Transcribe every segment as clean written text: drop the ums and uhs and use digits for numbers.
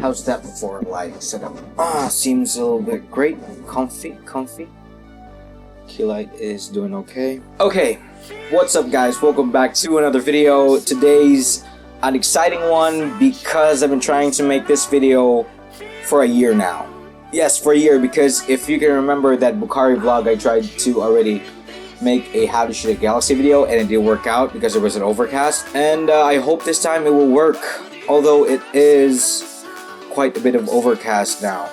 How's that for lighting setup? Seems a little bit great. Comfy. Key light is doing okay. Okay, what's up guys? Welcome back to another video. Today's an exciting one because I've been trying to make this video for a year now. Yes, for a year, because if you can remember that Bukhari vlog, I tried to already make a how to shoot a galaxy video and it didn't work out because there was an overcast, and I hope this time it will work, although it is quite a bit of overcast now.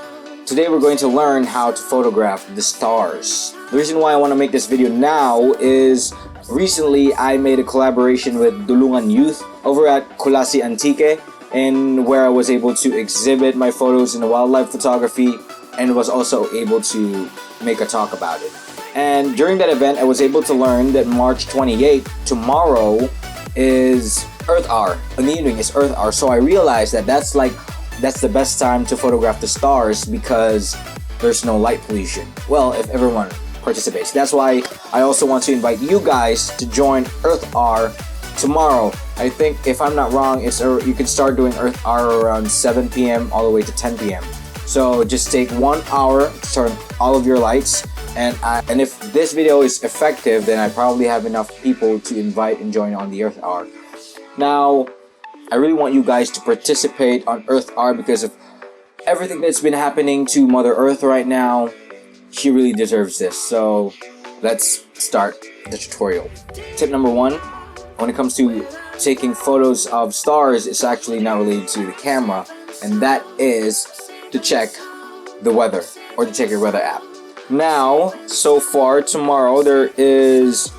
Today we're going to learn how to photograph the stars. The reason why I want to make this video now is recently I made a collaboration with Dulungan youth over at Kulasi Antique, and where I was able to exhibit my photos in wildlife photography and was also able to make a talk about it. And during that event, I was able to learn that March 28th, tomorrow, is Earth Hour. In the evening is Earth Hour. So I realized that that's the best time to photograph the stars because there's no light pollution. Well, if everyone participates. That's why I also want to invite you guys to join Earth Hour tomorrow. I think, if I'm not wrong, you can start doing Earth Hour around 7 p.m. all the way to 10 p.m. So just take 1 hour to turn all of your lights, and if this video is effective, then I probably have enough people to invite and join on the Earth Hour. Now, I really want you guys to participate on Earth Hour because of everything that's been happening to Mother Earth right now. She really deserves this. So let's start the tutorial. Tip number 1, when it comes to taking photos of stars, it's actually not related to the camera, and that is to check the weather, or to check your weather app. Now, so far tomorrow there is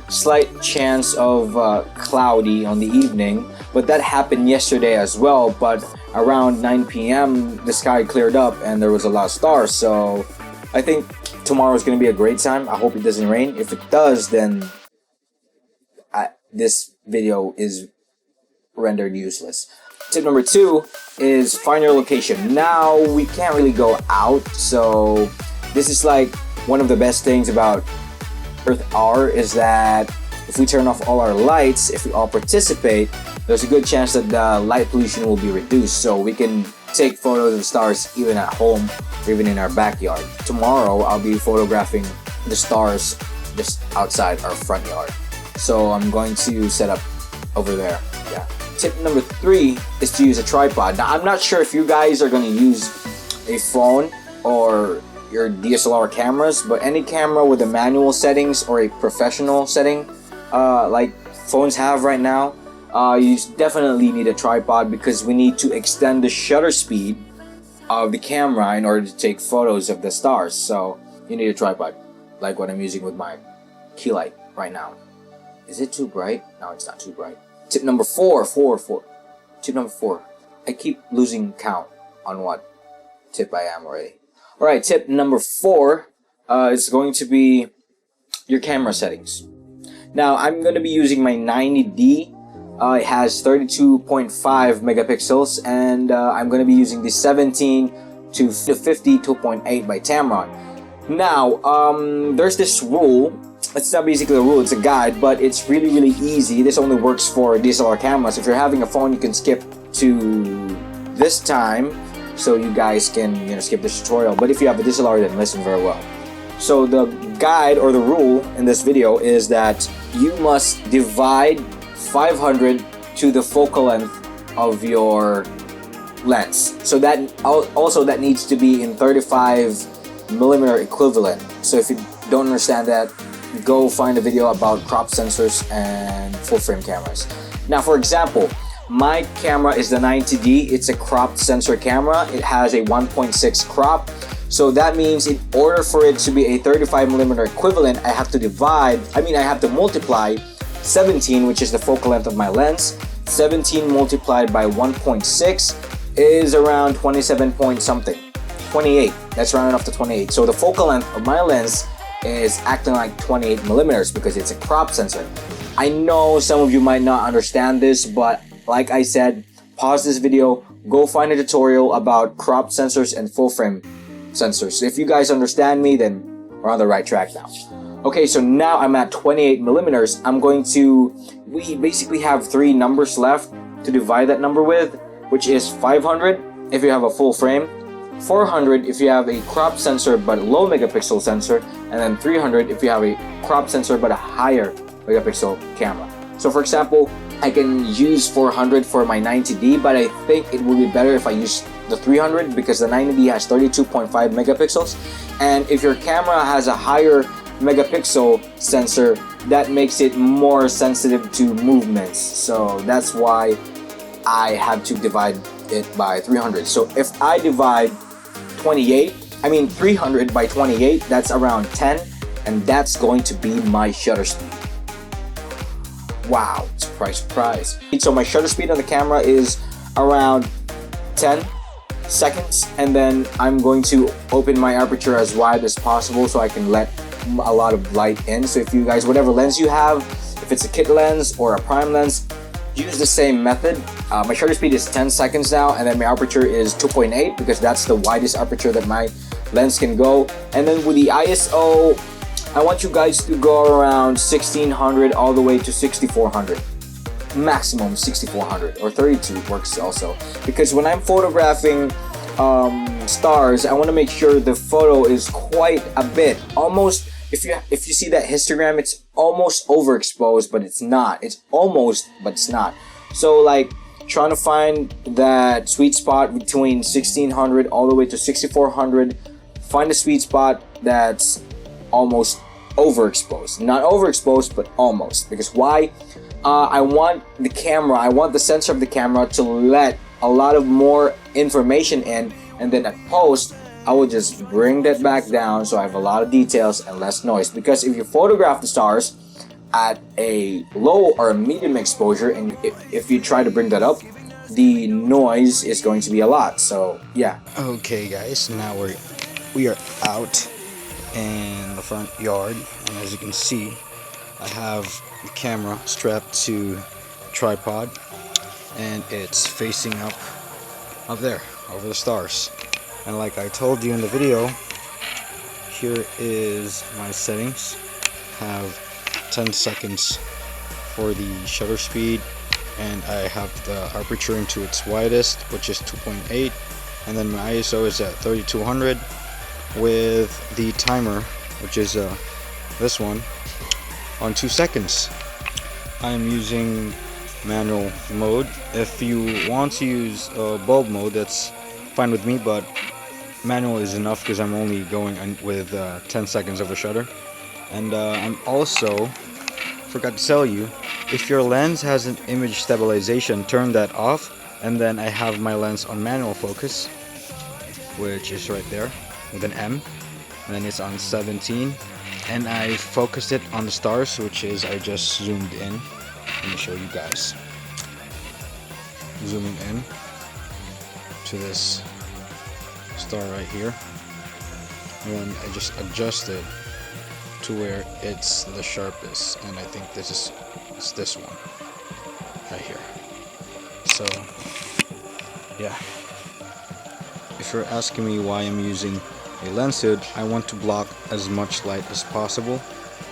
slight chance of cloudy on the evening, but that happened yesterday as well. But around 9 p.m. the sky cleared up and there was a lot of stars, so I think tomorrow is going to be a great time. I hope it doesn't rain. If it does, then this video is rendered useless. Tip number 2 is find your location. Now, we can't really go out, so this is like one of the best things about Earth Hour is that if we turn off all our lights, if we all participate, there's a good chance that the light pollution will be reduced, so we can take photos of stars even at home or even in our backyard. Tomorrow, I'll be photographing the stars just outside our front yard. So I'm going to set up over there. Yeah. Tip number 3 is to use a tripod. Now, I'm not sure if you guys are going to use a phone or your DSLR cameras, but any camera with a manual settings or a professional setting like phones have right now, you definitely need a tripod because we need to extend the shutter speed of the camera in order to take photos of the stars. So you need a tripod, like what I'm using with my key light right now. Is it too bright? No, it's not too bright. Tip number 4. Tip number 4. I keep losing count on what tip I am already. Alright, tip number 4 is going to be your camera settings. Now, I'm going to be using my 90D. It has 32.5 megapixels, and I'm going to be using the 17 to 50 2.8 by Tamron. Now, there's this rule. It's not basically a rule, it's a guide, but it's really easy. This only works for DSLR cameras. If you're having a phone, you can skip to this time so you guys can skip this tutorial. But if you have a DSLR, then listen very well. So the guide or the rule in this video is that you must divide 500 to the focal length of your lens. So that also that needs to be in 35mm equivalent. So if you don't understand that, go find a video about crop sensors and full frame cameras. Now, for example, my camera is the 90D. It's a cropped sensor camera. It has a 1.6 crop. So that means in order for it to be a 35mm equivalent, I have to multiply 17, which is the focal length of my lens. 17 multiplied by 1.6 is around 27 point something. 28. That's rounded off to 28. So the focal length of my lens is acting like 28mm because it's a crop sensor. I know some of you might not understand this, but like I said, pause this video, go find a tutorial about crop sensors and full frame sensors. If you guys understand me, then we're on the right track now. Okay, so now I'm at 28mm. We basically have 3 numbers left to divide that number with, which is 500, if you have a full frame, 400 if you have a crop sensor but low megapixel sensor, and then 300 if you have a crop sensor but a higher megapixel camera. So for example, I can use 400 for my 90D, but I think it would be better if I use the 300 because the 90D has 32.5 megapixels, and if your camera has a higher megapixel sensor, that makes it more sensitive to movements. So that's why I have to divide it by 300. So if I divide 300 by 28, that's around 10, and that's going to be my shutter speed. Wow, surprise, surprise. So my shutter speed on the camera is around 10 seconds, and then I'm going to open my aperture as wide as possible so I can let a lot of light in. So if you guys, whatever lens you have, if it's a kit lens or a prime lens, use the same method. My shutter speed is 10 seconds now, and then my aperture is 2.8 because that's the widest aperture that my lens can go. And then with the ISO, I want you guys to go around 1600 all the way to 6400. Maximum 6400 or 32 works also, because when I'm photographing stars, I want to make sure the photo is quite a bit, almost, if you see that histogram, it's almost overexposed, but it's not. It's almost, but it's not. So like trying to find that sweet spot between 1600 all the way to 6400, find a sweet spot that's almost overexposed. Not overexposed, but almost. Because why? I want the sensor of the camera to let a lot of more information in, and then at post, I will just bring that back down so I have a lot of details and less noise. Because if you photograph the stars at a low or a medium exposure, and if you try to bring that up, the noise is going to be a lot. So yeah. Okay guys, now we are out in the front yard, and as you can see, I have the camera strapped to a tripod, and it's facing up there over the stars. And like I told you in the video, here is my settings. Have 10 seconds for the shutter speed, and I have the aperture into its widest, which is 2.8, and then my ISO is at 3200 with the timer, which is this one, on 2 seconds. I'm using manual mode. If you want to use bulb mode, that's fine with me, but manual is enough because I'm only going with 10 seconds of a shutter. And I'm also forgot to tell you, if your lens has an image stabilization, turn that off, and then I have my lens on manual focus, which is right there with an M, and then it's on 17, and I focused it on the stars, which is, I just zoomed in. Let me show you guys. Zooming in to this star right here, and then I just adjust it to where it's the sharpest, and I think it's this one right here. So yeah, if you're asking me why I'm using a lens hood, I want to block as much light as possible.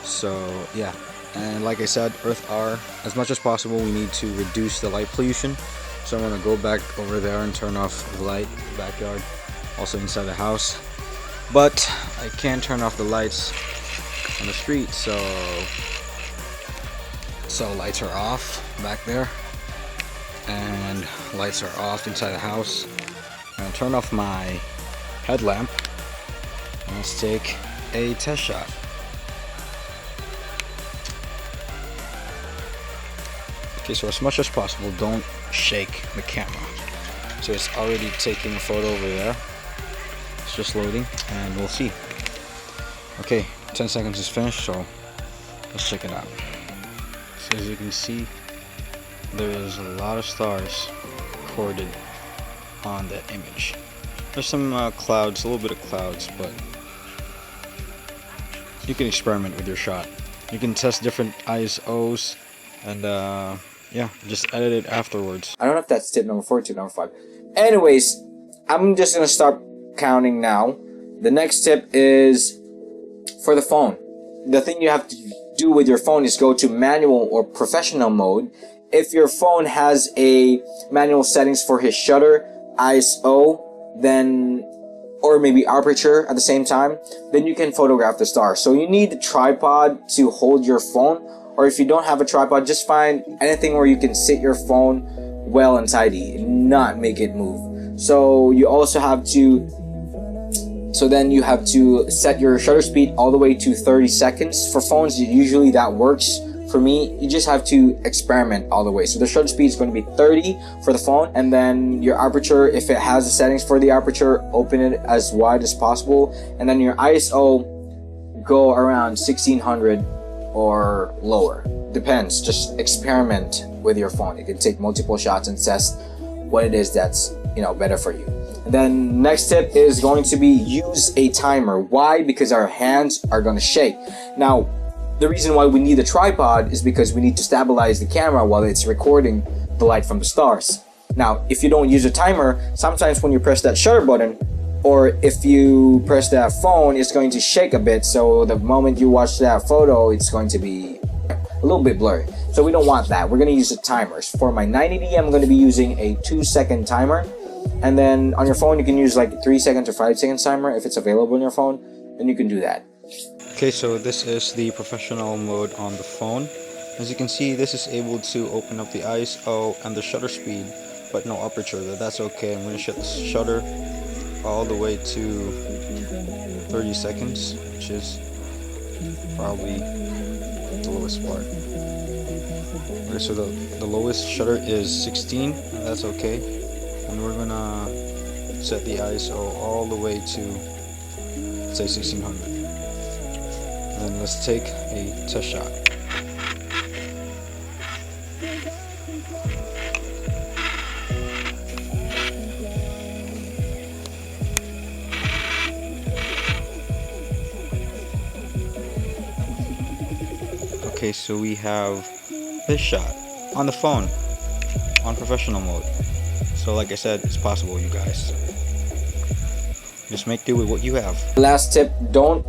So yeah, and like I said, Earth R, as much as possible we need to reduce the light pollution. So I'm gonna go back over there and turn off the light in the backyard, also inside the house, but I can't turn off the lights on the street, so lights are off back there, and lights are off inside the house. I'm gonna turn off my headlamp, and let's take a test shot. Okay, so as much as possible, don't shake the camera. So it's already taking a photo over there. It's just loading, and we'll see. Okay, 10 seconds is finished, so let's check it out. So as you can see, there is a lot of stars recorded on that image. There's some clouds, a little bit of clouds, but you can experiment with your shot. You can test different ISOs, and yeah, just edit it afterwards. I don't know if that's tip number 4 or tip number 5. Anyways, I'm just gonna start counting now. The next tip is for the phone. The thing you have to do with your phone is go to manual or professional mode. If your phone has a manual settings for his shutter, ISO, then or maybe aperture at the same time, then you can photograph the stars. So you need a tripod to hold your phone, or if you don't have a tripod, just find anything where you can sit your phone well and tidy and not make it move. So you also have to then you have to set your shutter speed all the way to 30 seconds. For phones, usually that works. For me, you just have to experiment all the way. So the shutter speed is going to be 30 for the phone, and then your aperture, if it has the settings for the aperture, open it as wide as possible, and then your ISO, go around 1600 or lower. Depends. Just experiment with your phone. You can take multiple shots and test what it is that's better for you. And then next tip is going to be use a timer. Why? Because our hands are going to shake. Now, the reason why we need a tripod is because we need to stabilize the camera while it's recording the light from the stars. Now, if you don't use a timer, sometimes when you press that shutter button, or if you press that phone, it's going to shake a bit. So the moment you watch that photo, it's going to be a little bit blurry. So we don't want that. We're going to use the timers. For my 980, I'm going to be using a 2-second timer. And then on your phone, you can use like 3 seconds or 5 seconds timer if it's available on your phone. Then you can do that. Okay, so this is the professional mode on the phone. As you can see, this is able to open up the ISO and the shutter speed, but no aperture. That's okay. I'm going to shut the shutter all the way to 30 seconds, which is probably the lowest part. Okay, so the lowest shutter is 16. That's okay. And we're gonna set the ISO all the way to, say, 1600. And then let's take a test shot. Okay, so we have this shot on the phone on professional mode. So like I said, it's possible, you guys. Just make do with what you have. Last tip, don't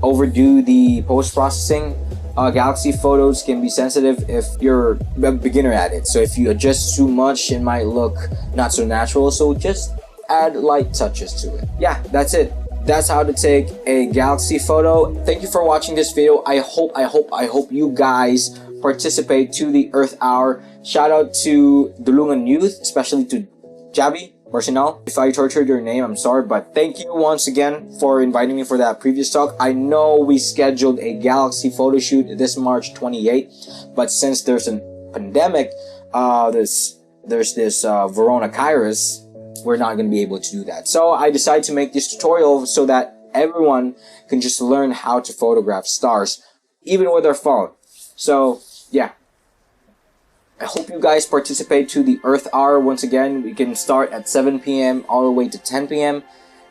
overdo the post-processing. Galaxy photos can be sensitive if you're a beginner at it. So if you adjust too much, it might look not so natural. So just add light touches to it. Yeah, that's it. That's how to take a Galaxy photo. Thank you for watching this video. I hope you guys participate to the Earth Hour. Shout out to Dulungan Youth, especially to Javi Barcinal. If I tortured your name, I'm sorry, but thank you once again for inviting me for that previous talk. I know we scheduled a Galaxy photo shoot this March 28th, but since there's a pandemic, there's this coronavirus, we're not going to be able to do that. So I decided to make this tutorial so that everyone can just learn how to photograph stars, even with their phone. So yeah, I hope you guys participate to the Earth Hour. Once again, we can start at 7 p.m. all the way to 10 p.m.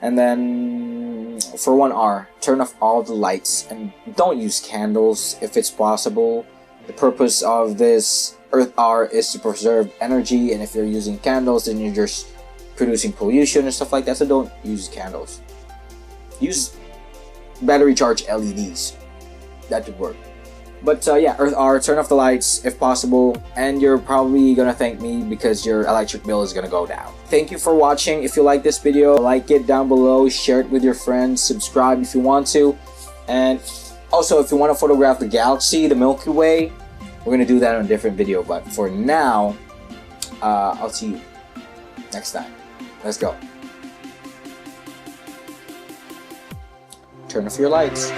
And then for 1 hour, turn off all the lights and don't use candles if it's possible. The purpose of this Earth Hour is to preserve energy, and if you're using candles, then you're just producing pollution and stuff like that. So don't use candles. Use battery charged LEDs. That would work. But yeah, Earth Hour, turn off the lights if possible, and you're probably gonna thank me because your electric bill is gonna go down. Thank you for watching. If you like this video, like it down below, share it with your friends, subscribe if you want to, and also if you want to photograph the galaxy, the Milky Way, we're gonna do that on a different video. But for now, I'll see you next time. Let's go. Turn off your lights.